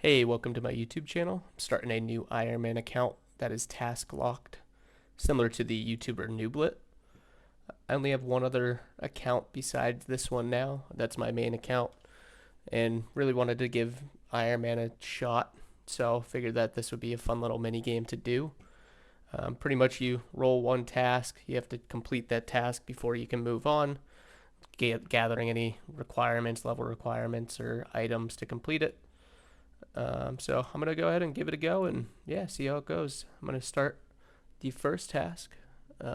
Hey, welcome to my YouTube channel. I'm starting a new Iron Man account that is task locked, similar to the YouTuber Nooblet. I only have one other account besides this one now. That's my main account, and really wanted to give Iron Man a shot, so figured that this would be a fun little mini game to do. Pretty much you roll one task, you have to complete that task before you can move on, gathering any requirements, level requirements, or items to complete it. So I'm gonna go ahead and give it a go and yeah, see how it goes. I'm gonna start the first task. You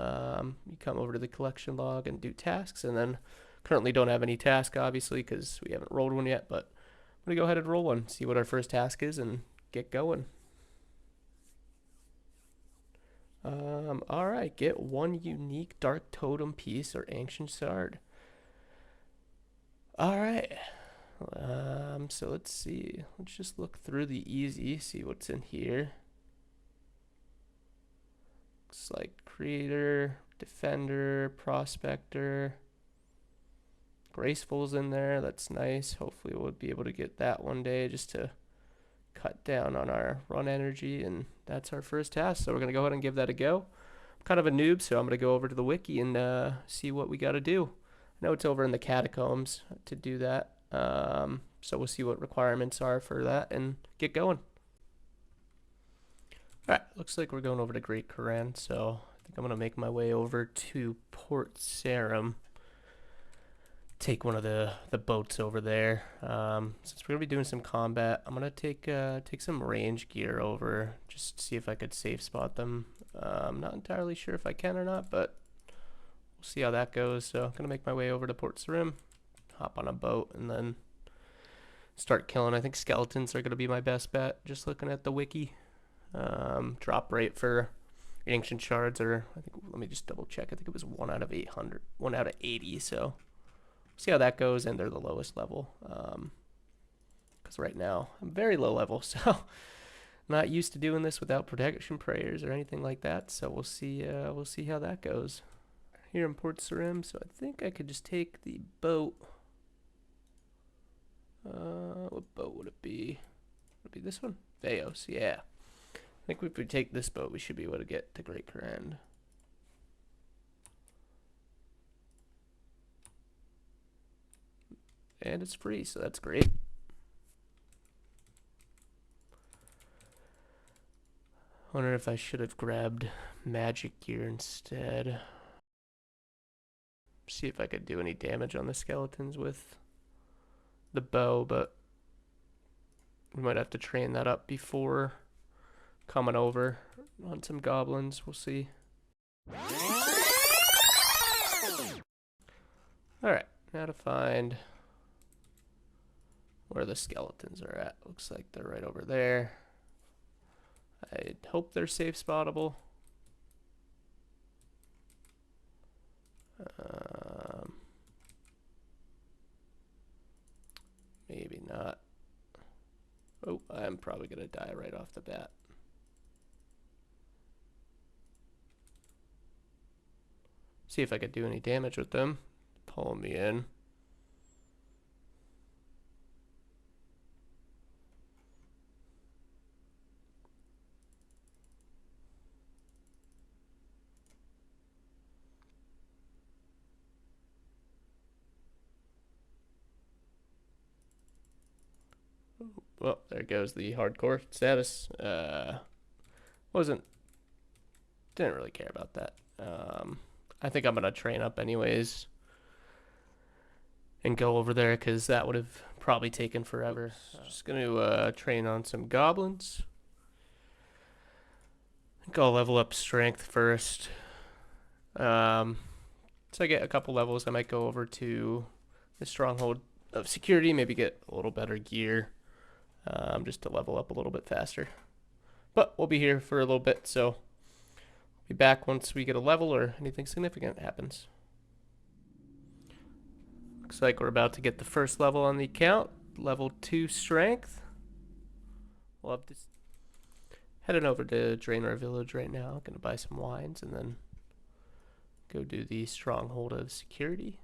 come over to the collection log and do tasks, and then currently don't have any task obviously because we haven't rolled one yet, but I'm gonna go ahead and roll one, see what our first task is, and get going. All right, get one unique dark totem piece or ancient shard. All right. So let's see. Let's just look through the easy, see what's in here. Looks like creator, defender, prospector. Graceful's in there. That's nice. Hopefully we'll be able to get that one day just to cut down on our run energy, and that's our first task. So we're gonna go ahead and give that a go. I'm kind of a noob, so I'm gonna go over to the wiki and see what we gotta do. I know it's over in the catacombs to do that. So we'll see what requirements are for that and get going. Alright, looks like we're going over to Great Koran, so I think I'm going to make my way over to Port Sarim. Take one of the boats over there. Since we're going to be doing some combat, I'm going to take some range gear over, just to see if I could safe spot them. I'm not entirely sure if I can or not, but we'll see how that goes. So I'm going to make my way over to Port Sarim, hop on a boat, and then start killing. I think skeletons are going to be my best bet, just looking at the wiki. Drop rate for ancient shards, or I think, let me just double check, I think it was 1 out of 800, 1 out of 80, so see how that goes, and they're the lowest level, because right now I'm very low level, so not used to doing this without protection prayers or anything like that, so we'll see how that goes. Here in Port Sarim, so I think I could just take the boat. What boat would it be? Would it be this one? Theos, yeah. I think if we take this boat, we should be able to get to Great Koran. And it's free, so that's great. Wonder if I should have grabbed magic gear instead. See if I could do any damage on the skeletons with the bow, but we might have to train that up before coming over on some goblins. We'll see. Alright, now to find where the skeletons are at. Looks like they're right over there. I hope they're safe spottable. Maybe not. Oh, I'm probably going to die right off the bat. See if I could do any damage with them. Pull me in. Well, there goes the hardcore status. Didn't really care about that. I think I'm gonna train up anyways and go over there because that would have probably taken forever. Just gonna train on some goblins. I think I'll level up strength first. So I get a couple levels, I might go over to the stronghold of security, maybe get a little better gear, just to level up a little bit faster. But we'll be here for a little bit, so be back once we get a level or anything significant happens. Looks like we're about to get the first level on the account, level 2 strength. We'll have this. Heading over to Draenor Village right now. Gonna buy some wines and then go do the stronghold of security.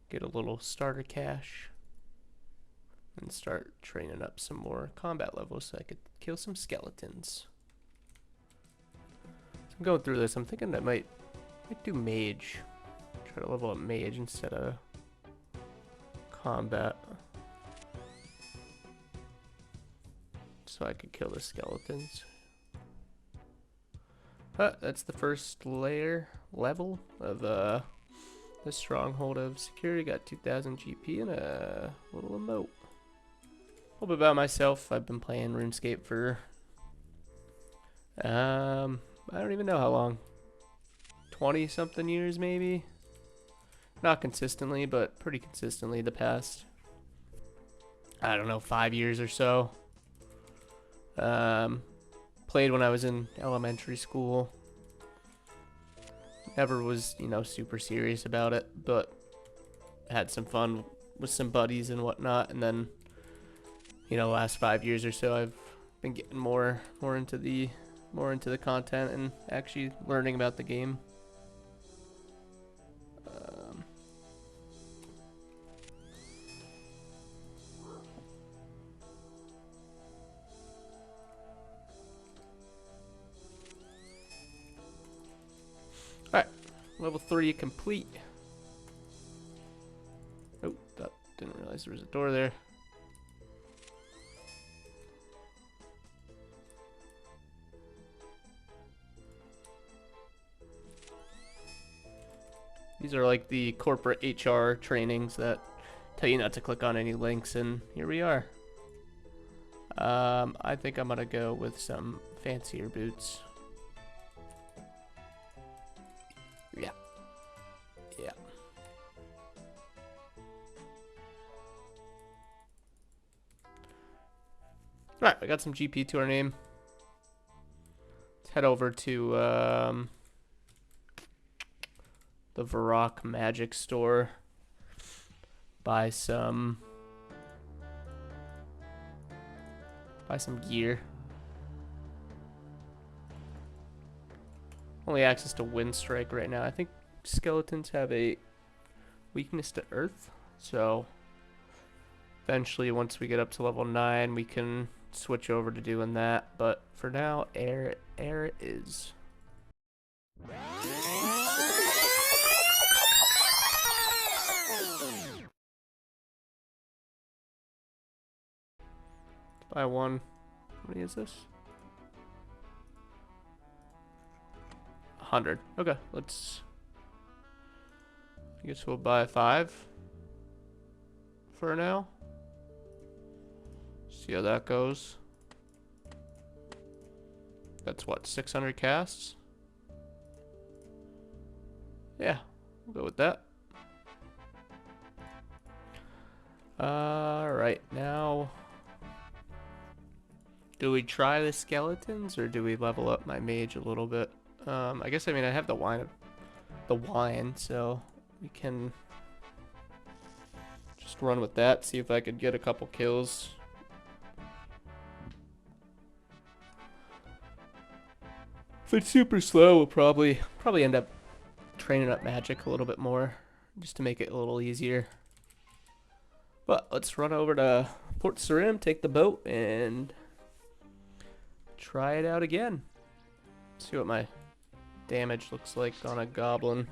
Get a little starter cash. and start training up some more combat levels so I could kill some skeletons. So I'm going through this. I'm thinking I might do mage. Try to level up mage instead of combat, so I could kill the skeletons. But that's the first level of the stronghold of security. Got 2,000 GP and a little emote. A little bit about myself. I've been playing RuneScape for I don't even know how long. 20 something years maybe. Not consistently, but pretty consistently the past, I don't know, 5 years or so. Played when I was in elementary school. Never was, you know, super serious about it, but had some fun with some buddies and whatnot. And then, you know, last 5 years or so, I've been getting more into the content and actually learning about the game. Alright, level 3 complete. Oh, didn't realize there was a door there. These are like the corporate HR trainings that tell you not to click on any links, and here we are. I think I'm gonna go with some fancier boots. Yeah. Yeah. Alright, I got some GP to our name. Let's head over to the Varrock Magic Store. Buy some gear. Only access to Wind Strike right now. I think skeletons have a weakness to Earth, so eventually once we get up to level 9 we can switch over to doing that, but for now air it is. Buy one. What is this? 100. Okay, I guess we'll buy 5 for now. See how that goes. That's what, 600 casts? Yeah, we'll go with that. Alright, now do we try the skeletons or do we level up my mage a little bit? I guess, I mean, I have the wine, so we can just run with that, see if I could get a couple kills. If it's super slow, we'll probably end up training up magic a little bit more, just to make it a little easier. But let's run over to Port Sarim, take the boat, and try it out again. See what my damage looks like on a goblin.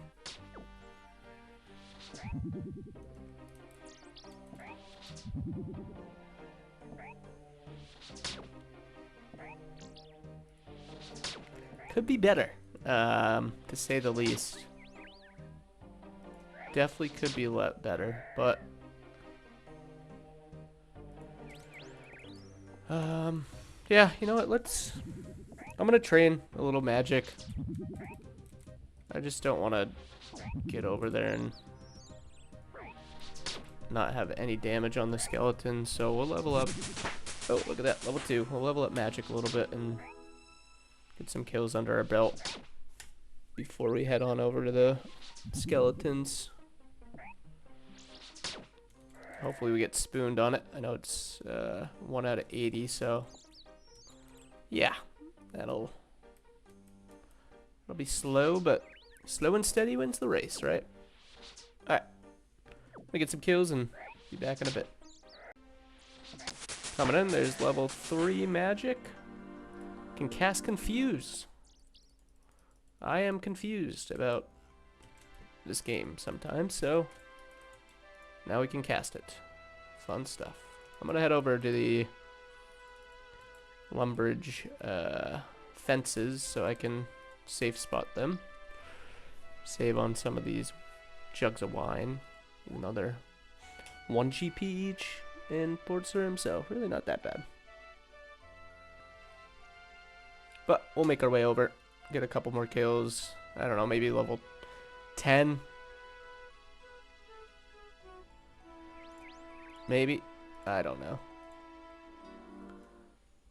Could be better, to say the least. Definitely could be a lot better, but yeah, you know what, I'm gonna train a little magic. I just don't want to get over there and not have any damage on the skeleton, so we'll level up. Oh, look at that, level 2. We'll level up magic a little bit and get some kills under our belt before we head on over to the skeletons. Hopefully we get spooned on it. I know it's 1 out of 80, so yeah, that'll be slow, but slow and steady wins the race, right? Alright, let me get some kills and be back in a bit. coming in. There's level 3 magic. Can cast Confuse. I am confused about this game sometimes, so now we can cast it. Fun stuff. I'm gonna head over to the Lumbridge fences so I can safe spot them. Save on some of these jugs of wine, even though they're 1 GP each in Port's Room, so really not that bad. But we'll make our way over, get a couple more kills. I don't know, maybe level 10. Maybe. I don't know.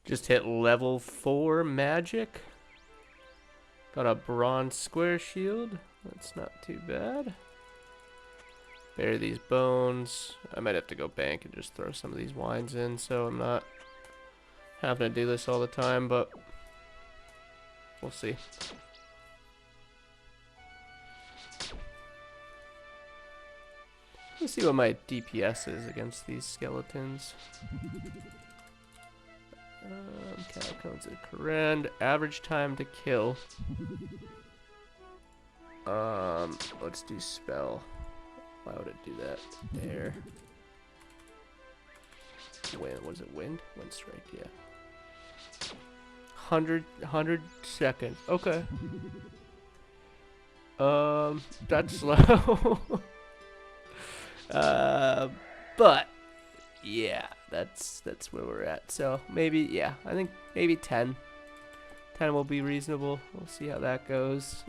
Just hit level 4 magic. Got a bronze square shield. That's not too bad. Bury these bones. I might have to go bank and just throw some of these wines in so I'm not having to do this all the time, but we'll see. Let's see what my DPS is against these skeletons. Catacombs of Corrend. Average time to kill. Let's do spell. Why would it do that? There. Wind. What is it? Wind? Wind strike. Yeah. 100 seconds. Okay. That's slow. But yeah, that's where we're at. So maybe, yeah, I think maybe 10. 10 will be reasonable. We'll see how that goes.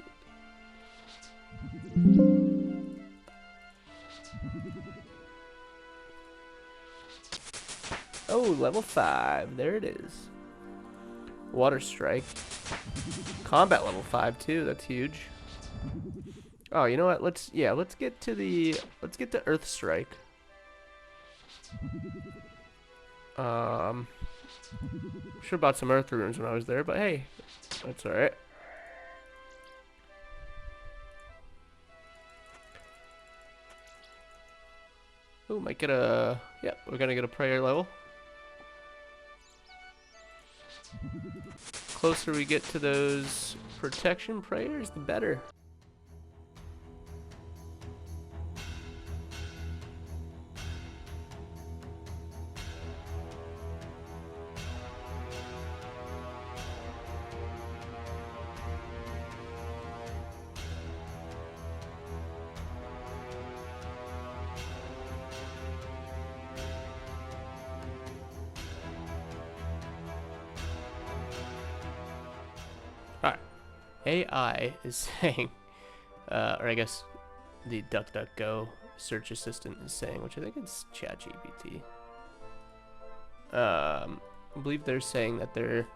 Oh, level 5. There it is. Water strike. Combat level 5 too. That's huge. Oh, you know what? Let's get to Earth Strike. Should have bought some Earth runes when I was there, but hey, that's all right. Oh, might get a. Yeah, we're gonna get a prayer level. Closer we get to those protection prayers, the better. AI is saying, or I guess the DuckDuckGo search assistant is saying, which I think it's ChatGPT. I believe they're saying that there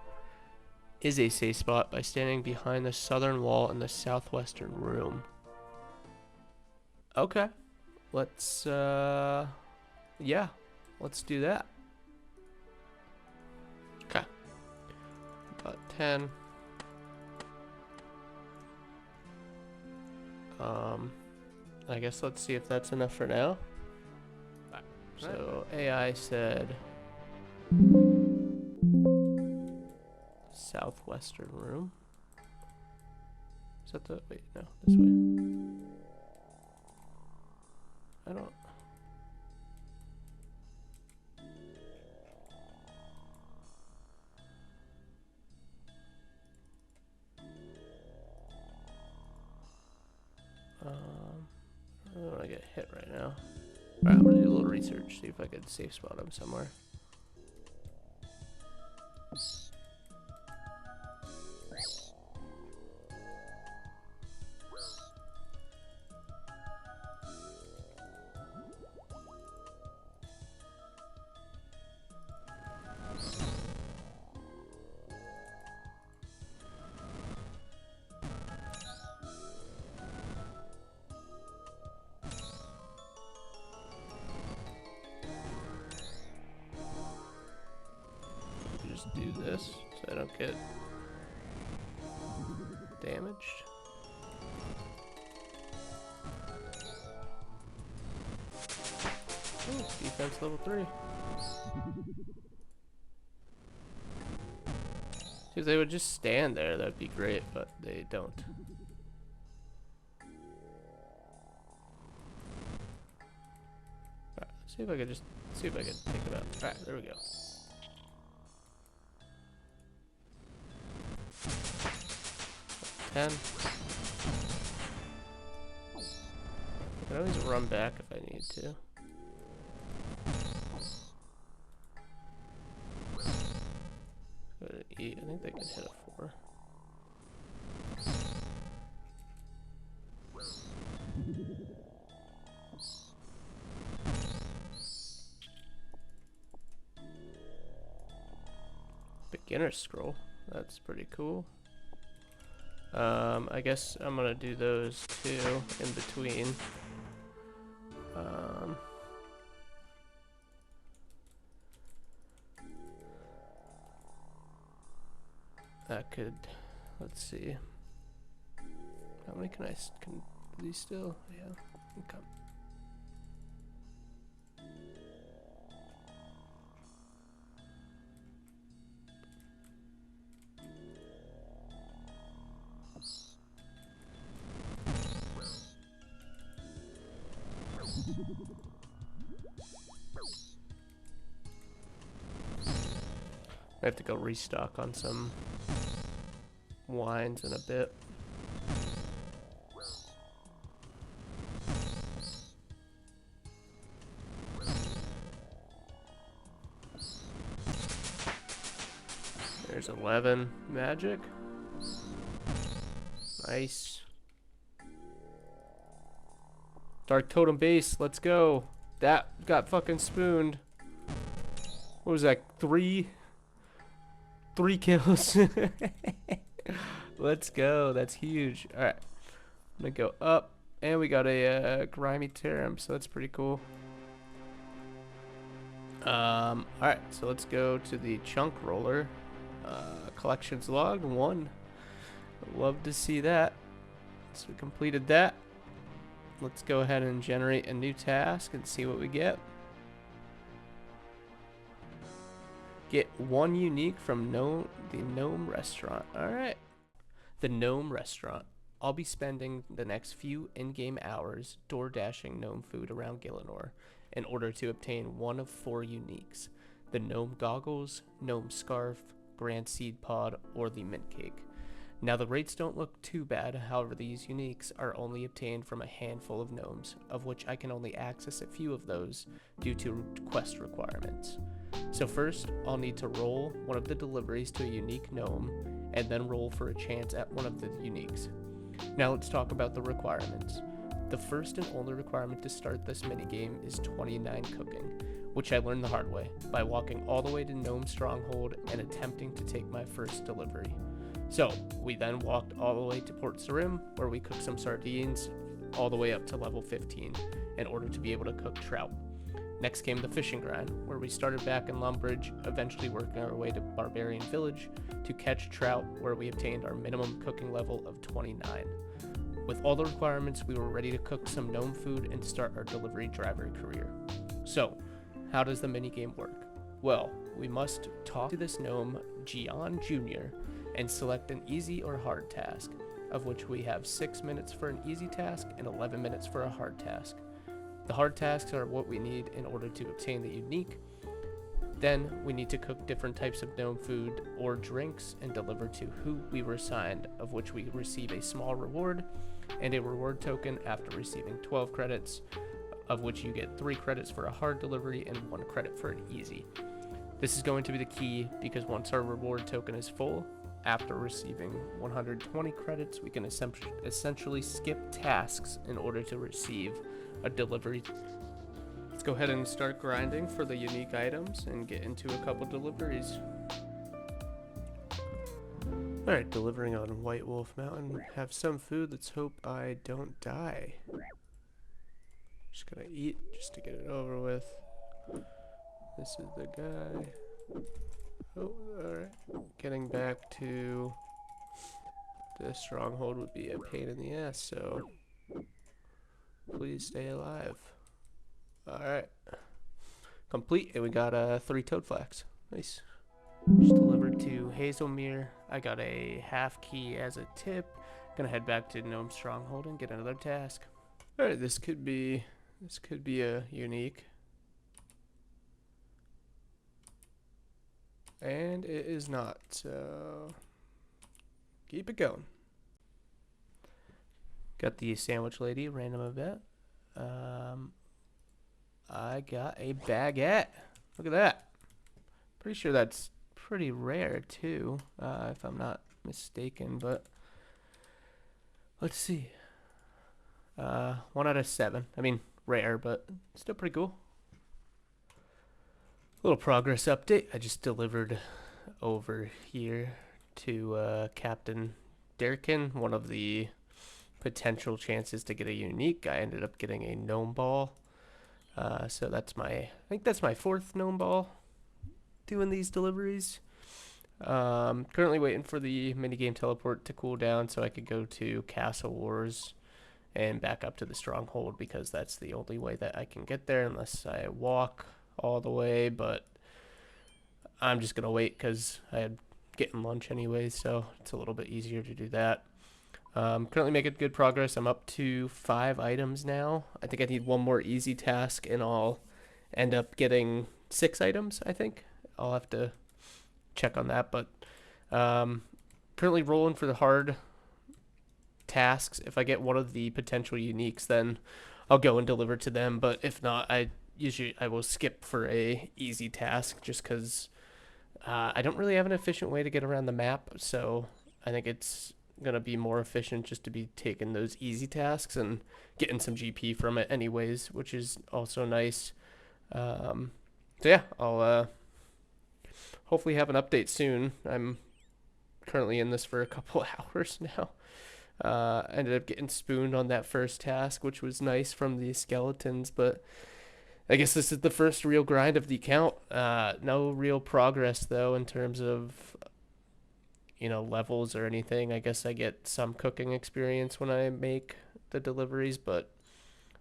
is a safe spot by standing behind the southern wall in the southwestern room. Okay, let's yeah, let's do that. Okay, about 10. I guess let's see if that's enough for now. So AI said southwestern room. Is that the wait? No, this way. I don't. I don't want to get hit right now. Alright, I'm gonna do a little research, see if I can safe spot him somewhere. Do this so I don't get damaged. Ooh, defense level 3. If they would just stand there, that'd be great, but they don't. Alright, see if I can take it out. Alright, there we go. I can always run back if I need to. Go to E. I think they can hit a 4. Beginner scroll. That's pretty cool. I guess I'm gonna do those two in between. That could, let's see. How many can these still? Yeah, okay. I have to go restock on some wines in a bit. There's 11 magic. Nice. Dark Totem base, let's go. That got fucking spooned. What was that? Three kills. Let's go. That's huge. Alright. I'm gonna go up. And we got a grimy Tarim, so that's pretty cool. Alright, so let's go to the chunk roller. Collections log 1. Love to see that. So we completed that. Let's go ahead and generate a new task and see what we get. Get 1 unique from the Gnome Restaurant. Alright. The Gnome Restaurant. I'll be spending the next few in-game hours DoorDashing gnome food around Gielinor in order to obtain 1 of 4 uniques. The Gnome Goggles, Gnome Scarf, Grand Seed Pod, or the Mint Cake. Now the rates don't look too bad, however these uniques are only obtained from a handful of gnomes, of which I can only access a few of those due to quest requirements. So first, I'll need to roll one of the deliveries to a unique gnome, and then roll for a chance at one of the uniques. Now let's talk about the requirements. The first and only requirement to start this minigame is 29 cooking, which I learned the hard way, by walking all the way to Gnome Stronghold and attempting to take my first delivery. So, we then walked all the way to Port Sarim, where we cooked some sardines, all the way up to level 15, in order to be able to cook trout. Next came the fishing grind, where we started back in Lumbridge, eventually working our way to Barbarian Village to catch trout, where we obtained our minimum cooking level of 29. With all the requirements, we were ready to cook some gnome food and start our delivery driver career. So, how does the minigame work? Well, we must talk to this gnome, Gian Jr., and select an easy or hard task, of which we have 6 minutes for an easy task and 11 minutes for a hard task. The hard tasks are what we need in order to obtain the unique. Then we need to cook different types of gnome food or drinks and deliver to who we were assigned, of which we receive a small reward and a reward token after receiving 12 credits, of which you get 3 credits for a hard delivery and 1 credit for an easy. This is going to be the key because once our reward token is full, after receiving 120 credits, we can essentially skip tasks in order to receive a delivery. Let's go ahead and start grinding for the unique items and get into a couple deliveries. Alright, delivering on White Wolf Mountain. Have some food, let's hope I don't die. Just gonna eat just to get it over with. This is the guy. Oh, alright. Getting back to the stronghold would be a pain in the ass, so please stay alive. Alright. Complete, and we got 3 toad flax. Nice. Just delivered over to Hazelmere. I got a half key as a tip. Gonna head back to Gnome Stronghold and get another task. Alright, this could be a unique. And it is not, so keep it going. Got the sandwich lady, random event. I got a baguette. Look at that. Pretty sure that's pretty rare too, if I'm not mistaken, but let's see. 1 out of 7. I mean, rare, but still pretty cool. Little progress update. I just delivered over here to Captain Derkin, one of the potential chances to get a unique. I ended up getting a gnome ball. So that's I think that's my 4th gnome ball doing these deliveries. Currently waiting for the minigame teleport to cool down so I could go to Castle Wars and back up to the stronghold, because that's the only way that I can get there unless I walk all the way, but I'm just gonna wait because I had getting lunch anyway, so it's a little bit easier to do that. Currently making good progress. I'm up to 5 items now. I think I need 1 more easy task and I'll end up getting 6 items, I think. I'll have to check on that, but currently rolling for the hard tasks. If I get one of the potential uniques, then I'll go and deliver to them, but if not, I will skip for a easy task just because I don't really have an efficient way to get around the map, so I think it's gonna be more efficient just to be taking those easy tasks and getting some GP from it anyways, which is also nice. So yeah, I'll hopefully have an update soon. I'm currently in this for a couple hours now. Ended up getting spooned on that first task, which was nice from the skeletons, but I guess this is the first real grind of the account. No real progress though in terms of, you know, levels or anything. I guess I get some cooking experience when I make the deliveries, but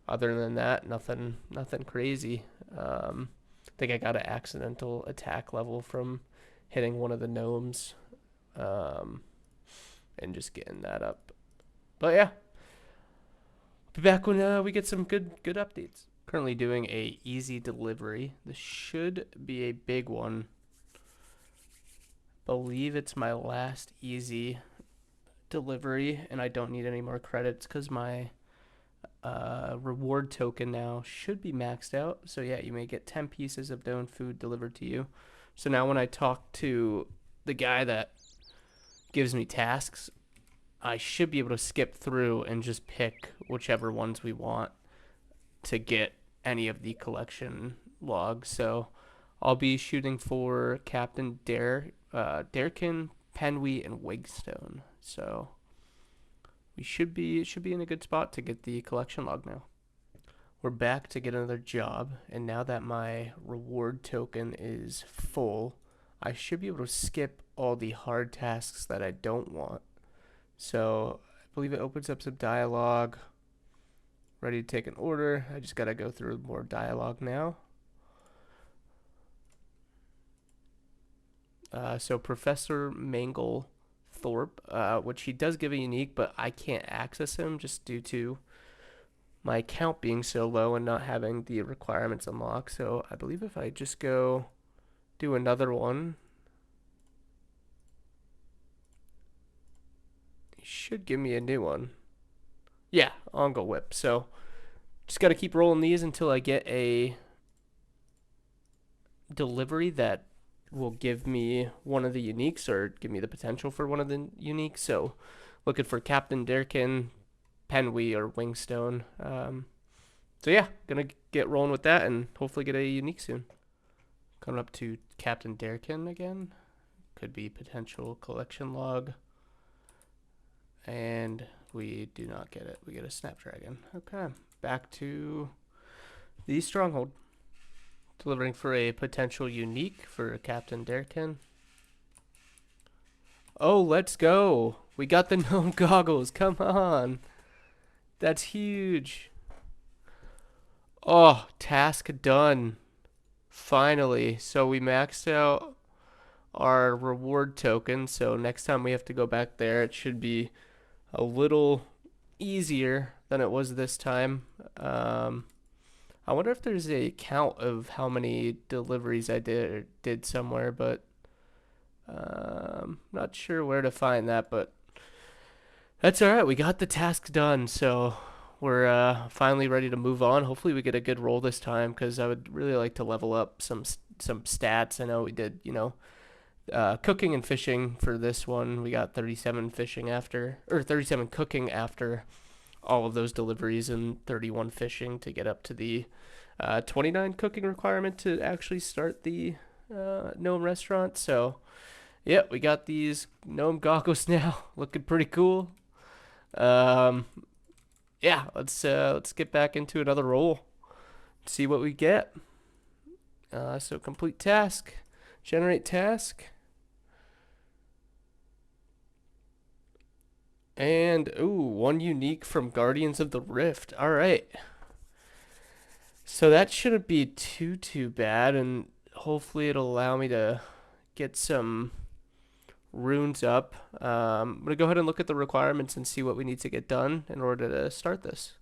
other than that, nothing crazy. I think I got an accidental attack level from hitting one of the gnomes, and just getting that up. But yeah, I'll be back when we get some good updates. Currently doing a easy delivery. This should be a big one. Believe it's my last easy delivery, and I don't need any more credits because my reward token now should be maxed out. So yeah, you may get 10 pieces of known food delivered to you. So now when I talk to the guy that gives me tasks, I should be able to skip through and just pick whichever ones we want to get any of the collection logs. So I'll be shooting for Captain Derkin, Penwee, and Wigstone. So we should be in a good spot to get the collection log now. We're back to get another job, and now that my reward token is full, I should be able to skip all the hard tasks that I don't want. So I believe it opens up some dialogue. Ready to take an order. I just gotta go through more dialogue now. So Professor Mangle Thorpe, which he does give a unique, but I can't access him just due to my account being so low and not having the requirements unlocked. So I believe if I just go do another one, he should give me a new one. Yeah, Ongle Whip. So just got to keep rolling these until I get a delivery that will give me one of the uniques or give me the potential for one of the uniques. So looking for Captain Derkin, Penwee, or Wingstone. So yeah, gonna get rolling with that and hopefully get a unique soon. Coming up to Captain Derkin again. Could be potential collection log. And we do not get it. We get a Snapdragon. Okay, back to the Stronghold. Delivering for a potential unique for Captain Derkin. Oh, let's go. We got the gnome goggles. Come on. That's huge. Oh, task done. Finally. So we maxed out our reward token, so next time we have to go back there, it should be a little easier than it was this time. I wonder if there's a count of how many deliveries I did somewhere, but not sure where to find that, but that's all right. We got the task done, so we're finally ready to move on. Hopefully we get a good roll this time, because I would really like to level up some stats. I know we did, cooking and fishing for this one. We got 37 fishing after, or 37 cooking after all of those deliveries, and 31 fishing to get up to the 29 cooking requirement to actually start the gnome restaurant. So yeah, we got these gnome goggles now, looking pretty cool. Yeah, let's get back into another roll, see what we get. So complete task, generate task. And, ooh, 1 unique from Guardians of the Rift. All right. So that shouldn't be too bad, and hopefully it'll allow me to get some runes up. I'm going to go ahead and look at the requirements and see what we need to get done in order to start this.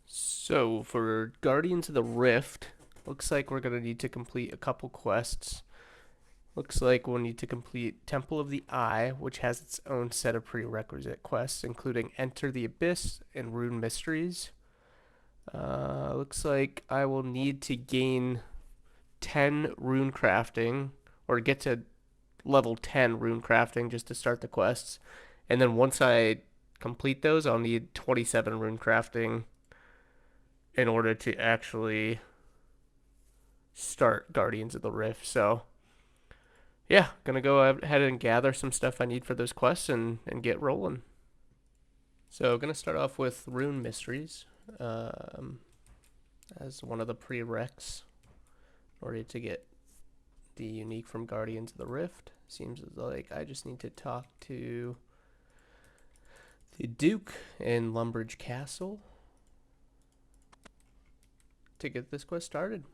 So for Guardians of the Rift, looks like we're going to need to complete a couple quests. Looks like we'll need to complete Temple of the Eye, which has its own set of prerequisite quests, including Enter the Abyss and Rune Mysteries. Looks like I will need to gain 10 rune crafting, or get to level 10 rune crafting just to start the quests. And then once I complete those, I'll need 27 rune crafting in order to actually start Guardians of the Rift. So yeah, gonna go ahead and gather some stuff I need for those quests and get rolling. So gonna start off with Rune Mysteries as one of the prereqs in order to get the unique from Guardians of the Rift. Seems like I just need to talk to the Duke in Lumbridge Castle to get this quest started.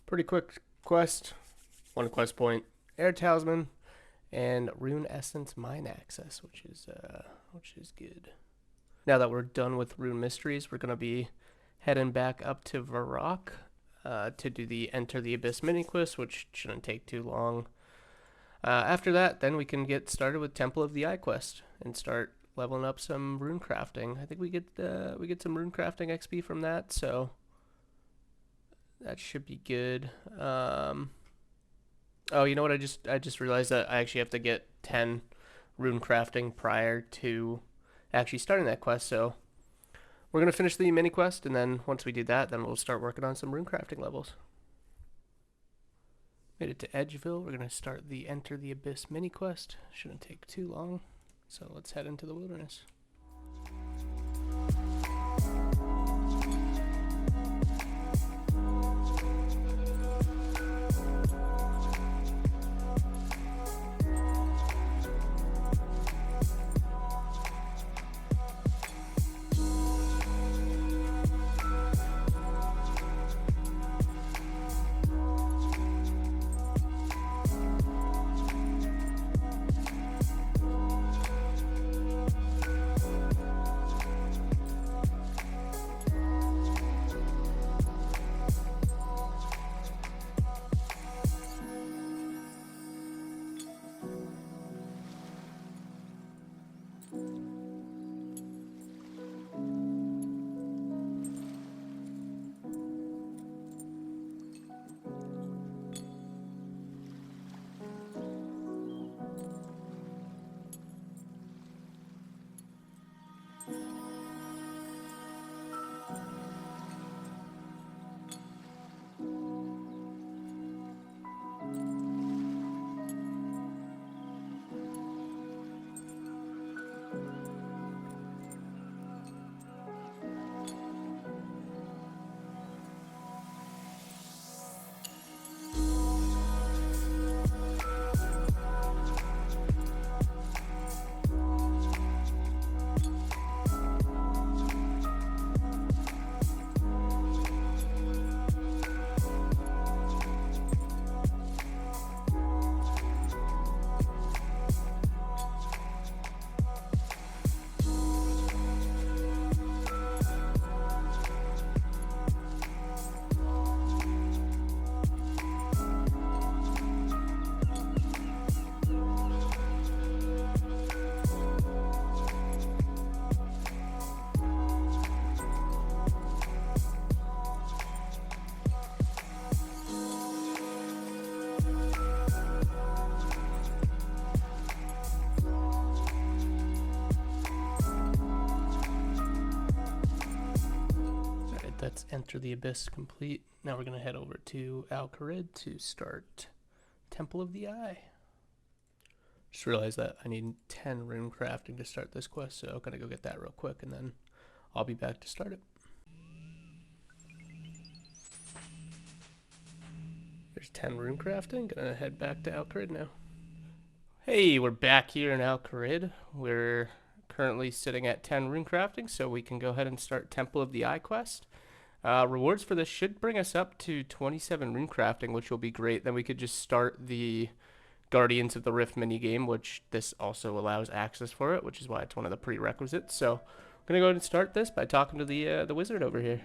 Pretty quick quest, 1 quest point, Air Talisman, and Rune Essence Mine Access, which is good. Now that we're done with Rune Mysteries, we're gonna be heading back up to Varrock to do the Enter the Abyss mini quest, which shouldn't take too long. After that, then we can get started with Temple of the Eye quest and start leveling up some rune crafting. I think we get some rune crafting XP from that, so that should be good. Oh, you know what? I just realized that I actually have to get 10 rune crafting prior to actually starting that quest. So we're gonna finish the mini quest, and then once we do that, then we'll start working on some rune crafting levels. Made it to Edgeville. We're gonna start the Enter the Abyss mini quest. Shouldn't take too long. So let's head into the wilderness. let's enter the Abyss complete. Now we're going to head over to Al-Kharid to start Temple of the Eye. Just realized that I need 10 rune crafting to start this quest, so I'm going to go get that real quick, and then I'll be back to start it. There's 10 rune crafting. Gonna head back to Al-Kharid now. Hey, we're back here in Al-Kharid. We're currently sitting at 10 rune crafting, so we can go ahead and start Temple of the Eye quest. Rewards for this should bring us up to 27 rune crafting, which will be great. Then we could just start the Guardians of the Rift minigame, which this also allows access for it, which is why it's one of the prerequisites. So I'm gonna go ahead and start this by talking to the wizard over here.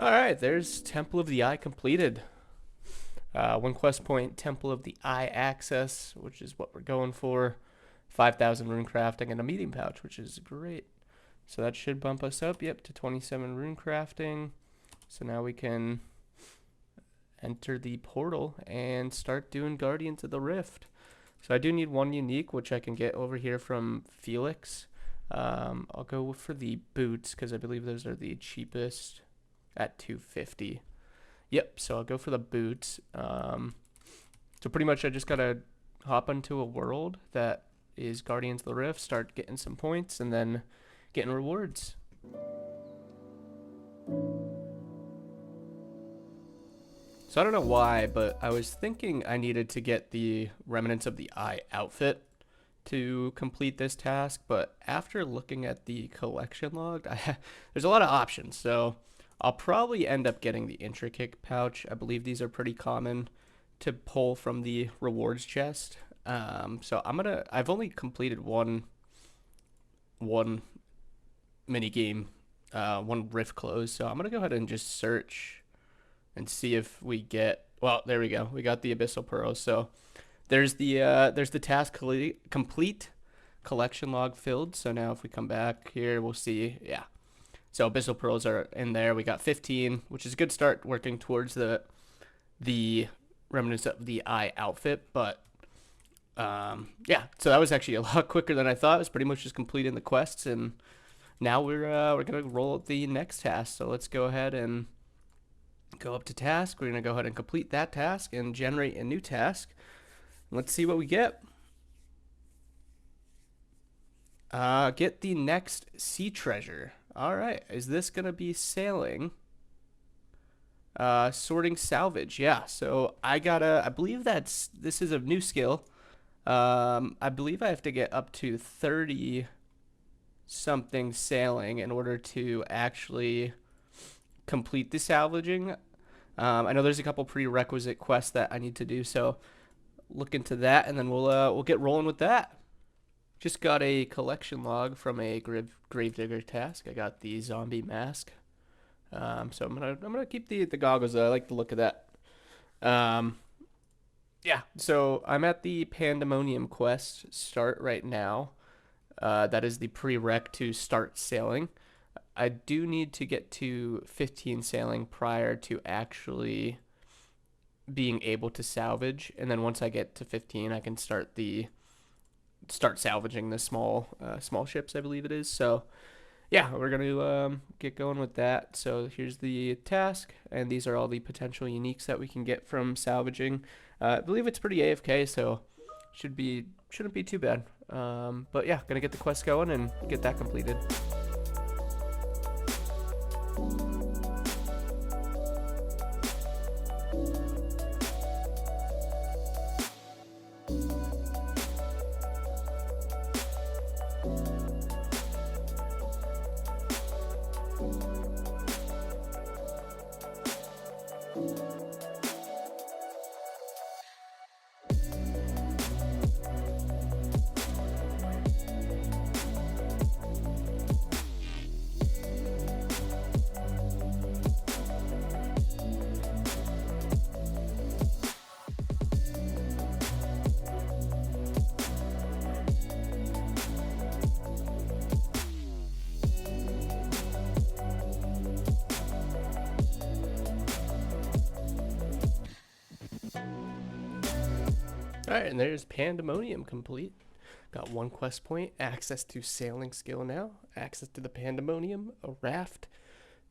Alright, there's Temple of the Eye completed. One quest point, Temple of the Eye access, which is what we're going for. 5,000 rune crafting and a meeting pouch, which is great. So that should bump us up, yep, to 27 rune crafting. So now we can enter the portal and start doing Guardians of the Rift. So I do need one unique, which I can get over here from Felix. I'll go for the boots, because I believe those are the cheapest at 250. Yep, so I'll go for the boots. So pretty much I just gotta hop into a world that is Guardians of the Rift, start getting some points, and then getting rewards. So I don't know why, but I was thinking I needed to get the Remnants of the Eye outfit to complete this task, but after looking at the collection log, there's a lot of options, so I'll probably end up getting the intricate pouch. I believe these are pretty common to pull from the rewards chest. So I've only completed one mini game, one rift close. So I'm gonna go ahead and just search and see if we get. Well, there we go. We got the abyssal pearls. So there's the task complete, collection log filled. So now if we come back here, we'll see. Yeah. So abyssal pearls are in there. We got 15, which is a good start working towards the Remnants of the Eye outfit. But yeah, so that was actually a lot quicker than I thought. It was pretty much just completing the quests, and now we're gonna roll up the next task. So let's go ahead and go up to task. We're gonna go ahead and complete that task and generate a new task. Let's see what we get. Get the next sea treasure. All right, is this gonna be sailing? Sorting salvage. Yeah, so I believe this is a new skill. I believe I have to get up to 30 something sailing in order to actually complete the salvaging. I know there's a couple prerequisite quests that I need to do, so look into that, and then we'll get rolling with that. Just got a collection log from a gravedigger task. I got the zombie mask. So I'm gonna keep the goggles. I like the look of that. Yeah. So I'm at the Pandemonium quest start right now. That is the prereq to start sailing. I do need to get to 15 sailing prior to actually being able to salvage, and then once I get to 15, I can start salvaging the small ships, I believe it is. So yeah, we're gonna get going with that. So here's the task, and these are all the potential uniques that we can get from salvaging. I believe it's pretty AFK, so shouldn't be too bad. But yeah, gonna get the quest going and get that completed. Alright, and there's Pandemonium complete. Got 1 quest point, access to sailing skill now, access to the Pandemonium, a raft,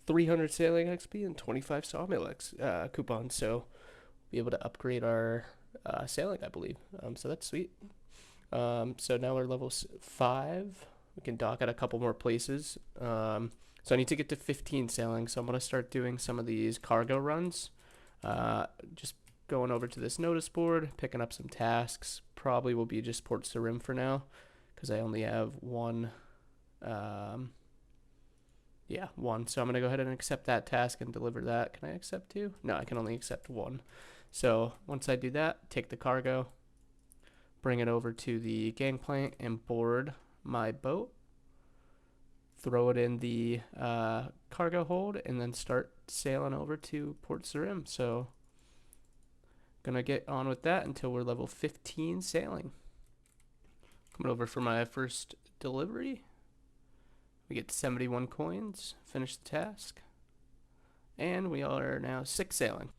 300 sailing XP, and 25 sawmill coupons. So be able to upgrade our sailing, I believe. So that's sweet. So now we're level 5. We can dock at a couple more places. So I need to get to 15 sailing, so I'm going to start doing some of these cargo runs. Just going over to this notice board, picking up some tasks. Probably will be just Port Sarim for now, because I only have one. One. So I'm going to go ahead and accept that task and deliver that. Can I accept 2? No, I can only accept 1. So once I do that, take the cargo, bring it over to the gangplank and board my boat, throw it in the cargo hold, and then start sailing over to Port Sarim. So gonna get on with that until we're level 15 sailing. Coming over for my first delivery. We get 71 coins, finish the task, and we are now 6 sailing.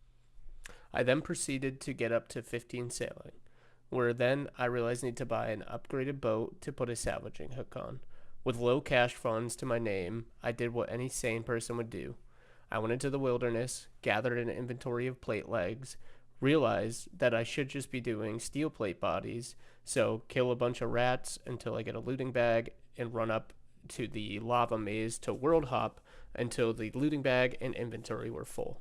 I then proceeded to get up to 15 sailing, where then I realized I need to buy an upgraded boat to put a salvaging hook on. With low cash funds to my name, I did what any sane person would do. I went into the wilderness, gathered an inventory of plate legs, realized that I should just be doing steel plate bodies, so kill a bunch of rats until I get a looting bag and run up to the lava maze to world hop until the looting bag and inventory were full.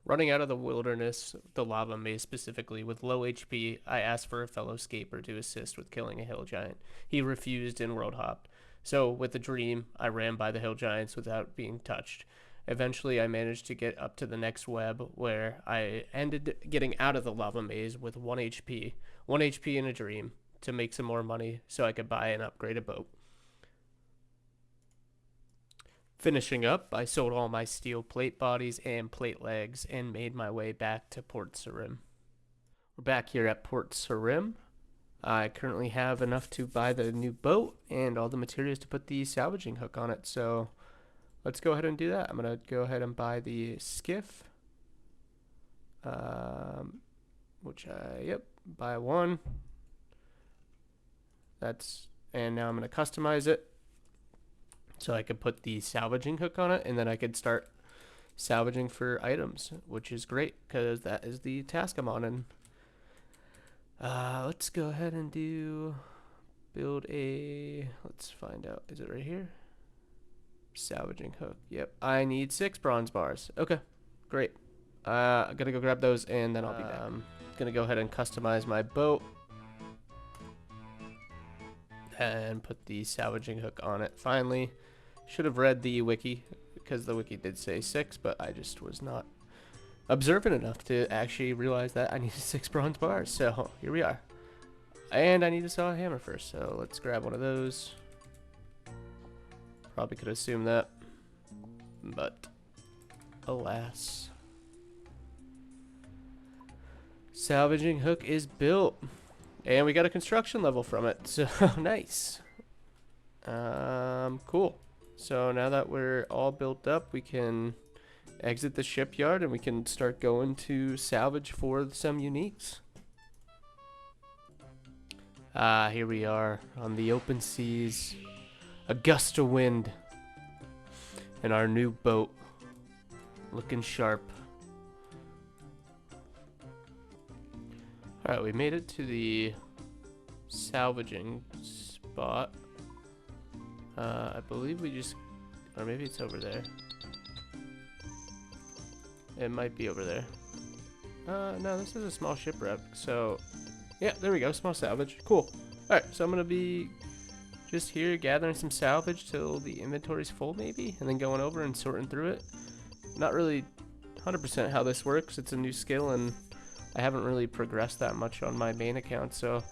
Running out of the wilderness, the lava maze specifically, with low HP, I asked for a fellow scaper to assist with killing a hill giant. He refused and world hopped. So, with a dream, I ran by the hill giants without being touched. Eventually, I managed to get up to the next web, where I ended getting out of the lava maze with 1 HP. 1 HP in a dream, to make some more money so I could buy and upgrade a boat. Finishing up, I sold all my steel plate bodies and plate legs and made my way back to Port Sarim. We're back here at Port Sarim. I currently have enough to buy the new boat and all the materials to put the salvaging hook on it, so let's go ahead and do that. I'm going to go ahead and buy the skiff, buy 1. And now I'm going to customize it so I could put the salvaging hook on it, and then I could start salvaging for items, which is great because that is the task I'm on. And let's go ahead and let's find out, is it right here? Salvaging hook. Yep, I need 6 bronze bars. Okay, great. I'm gonna go grab those and then I'll be back. Gonna go ahead and customize my boat and put the salvaging hook on it. Finally, should have read the wiki because the wiki did say 6, but I just was not observant enough to actually realize that I needed 6 bronze bars. So here we are, and I need to sell a hammer first. So let's grab one of those. Probably could assume that, but alas. Salvaging hook is built, and we got a construction level from it, so nice. Cool. So now that we're all built up, we can exit the shipyard and we can start going to salvage for some uniques. Here we are on the open seas, a gust of wind, and our new boat looking sharp. Alright, we made it to the salvaging spot. I believe we just, or maybe it's over there. It might be over there. No, this is a small shipwreck. So, yeah, there we go, small salvage. Cool. Alright, so I'm gonna be just here gathering some salvage till the inventory's full, maybe, and then going over and sorting through it. Not really 100% how this works. It's a new skill, and I haven't really progressed that much on my main account, so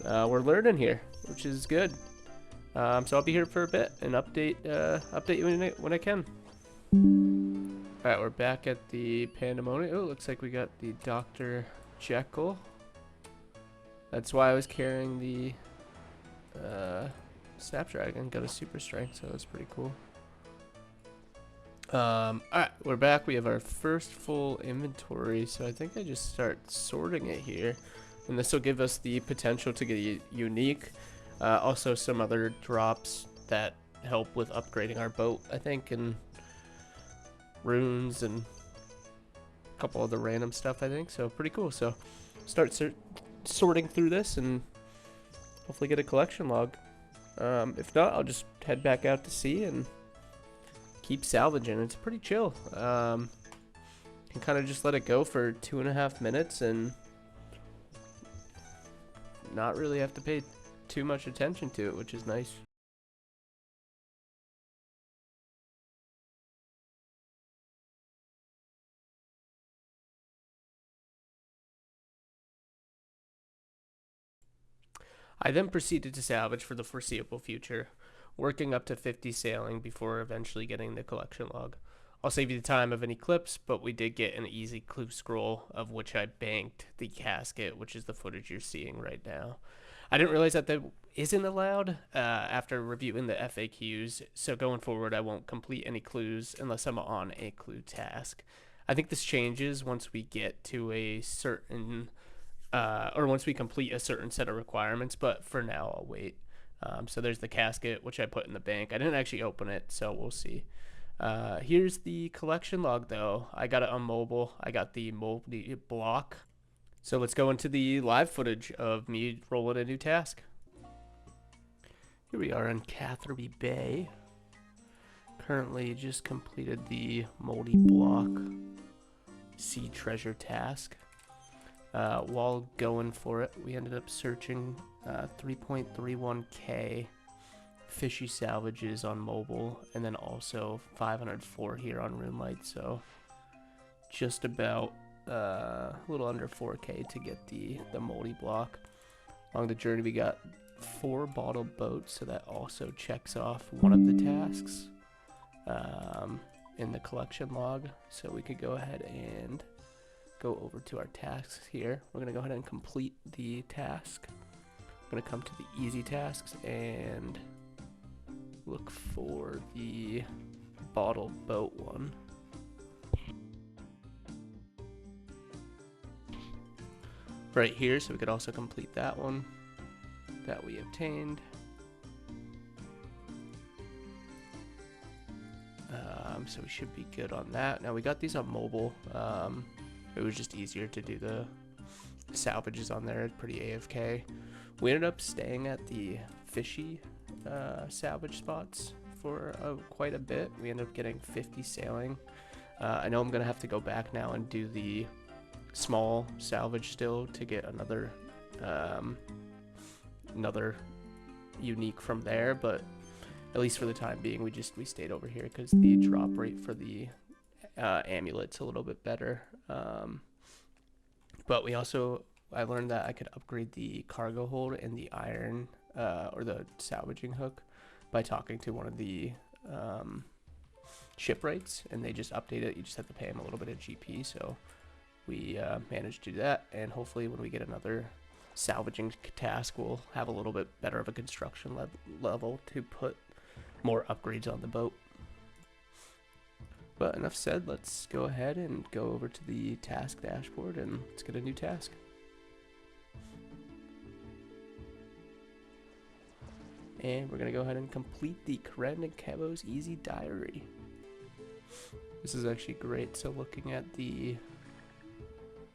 we're learning here, which is good. So I'll be here for a bit and update you when I can. Alright, we're back at the Pandemonium. Oh, looks like we got the Dr. Jekyll. That's why I was carrying the Snapdragon. Got a super strength, so that's pretty cool. Alright, we're back. We have our first full inventory, so I think I just start sorting it here, and this will give us the potential to get unique. Also some other drops that help with upgrading our boat, I think, and runes and a couple other random stuff, I think. So pretty cool. So start sorting through this and hopefully get a collection log. If not, I'll just head back out to sea and keep salvaging. It's pretty chill. Can kind of just let it go for 2.5 minutes and not really have to pay too much attention to it, which is nice. I then proceeded to salvage for the foreseeable future, working up to 50 sailing before eventually getting the collection log. I'll save you the time of any clips, but we did get an easy clue scroll, of which I banked the casket, which is the footage you're seeing right now. I didn't realize that isn't allowed after reviewing the FAQs, so going forward I won't complete any clues unless I'm on a clue task. I think this changes once we get to a certain, or once we complete a certain set of requirements, but for now I'll wait. So there's the casket, which I put in the bank. I didn't actually open it, so we'll see. Here's the collection log, though. I got it on mobile. I got the moldy block. So let's go into the live footage of me rolling a new task. Here we are in Catherby Bay. Currently just completed the moldy block sea treasure task. While going for it, we ended up searching 3.31k fishy salvages on mobile, and then also 504 here on RuneLite, so just about a little under 4k to get the moldy block. Along the journey we got 4 bottled boats, so that also checks off one of the tasks in the collection log, so we could go ahead and go over to our tasks here. We're going to go ahead and complete the task. I'm going to come to the easy tasks and look for the bottled boat one. Right here, so we could also complete that one that we obtained. So we should be good on that. Now we got these on mobile. It was just easier to do the salvages on there. It's pretty AFK. We ended up staying at the fishy salvage spots for quite a bit. We ended up getting 50 sailing. I know I'm gonna have to go back now and do the small salvage still to get another unique from there, but at least for the time being, we stayed over here because the drop rate for the amulet's a little bit better. But I learned that I could upgrade the cargo hold and the iron or the salvaging hook by talking to one of the shipwrights, and they just update it. You just have to pay them a little bit of GP, so we managed to do that, and hopefully when we get another salvaging task, we'll have a little bit better of a construction level to put more upgrades on the boat. But enough said, let's go ahead and go over to the task dashboard and let's get a new task. And we're going to go ahead and complete the Karen and Cabo's Easy Diary. This is actually great. So looking at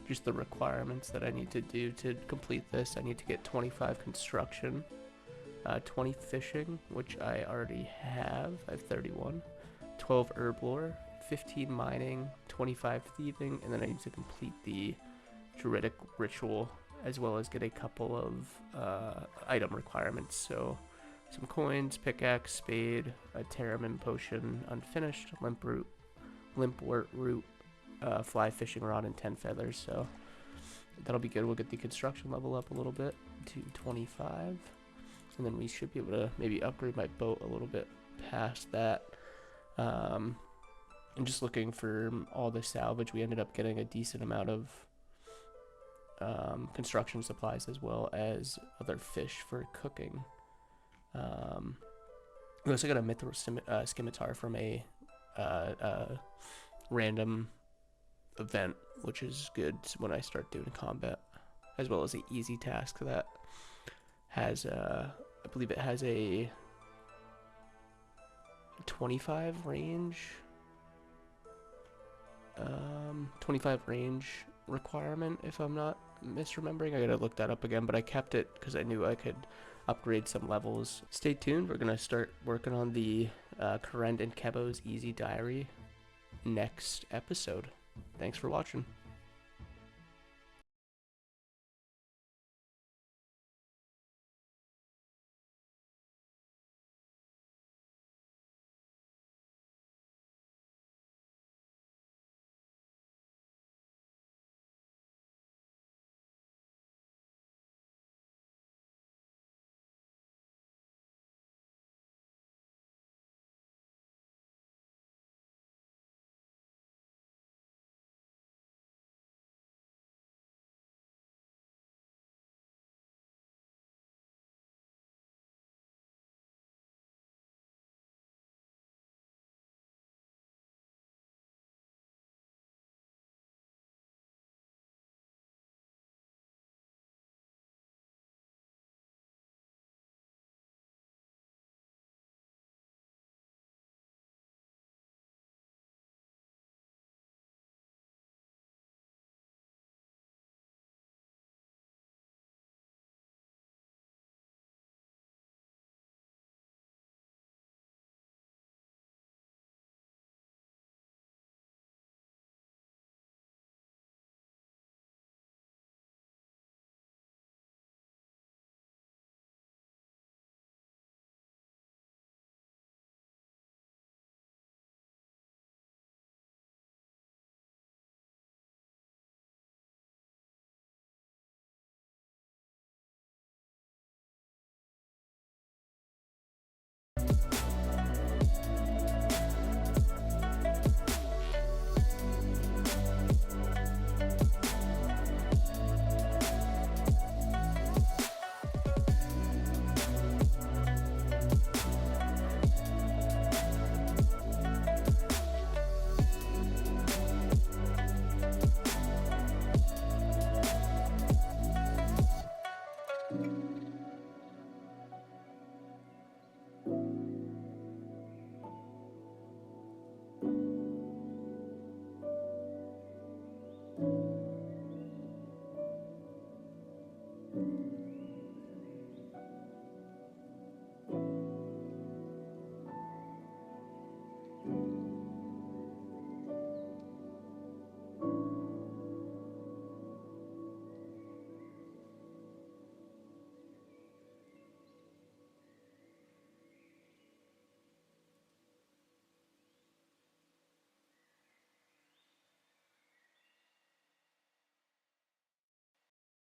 just the requirements that I need to do to complete this, I need to get 25 construction, 20 fishing, which I already have. I have 31, 12 herb lore, 15 mining, 25 thieving, and then I need to complete the druidic ritual as well as get a couple of item requirements. So some coins, pickaxe, spade, a Terramin potion, unfinished, limpwort root, fly fishing rod, and 10 feathers. So that'll be good. We'll get the construction level up a little bit to 25, and then we should be able to maybe upgrade my boat a little bit past that. And just looking for all the salvage, we ended up getting a decent amount of construction supplies as well as other fish for cooking. We also got a mithril scimitar from a random event, which is good when I start doing combat, as well as an easy task that has I believe it has a 25 range 25 range requirement, if I'm not misremembering. I gotta look that up again, but I kept it because I knew I could upgrade some levels. Stay tuned. We're gonna start working on the Karen and Cabo's Easy Diary next episode. Thanks for watching.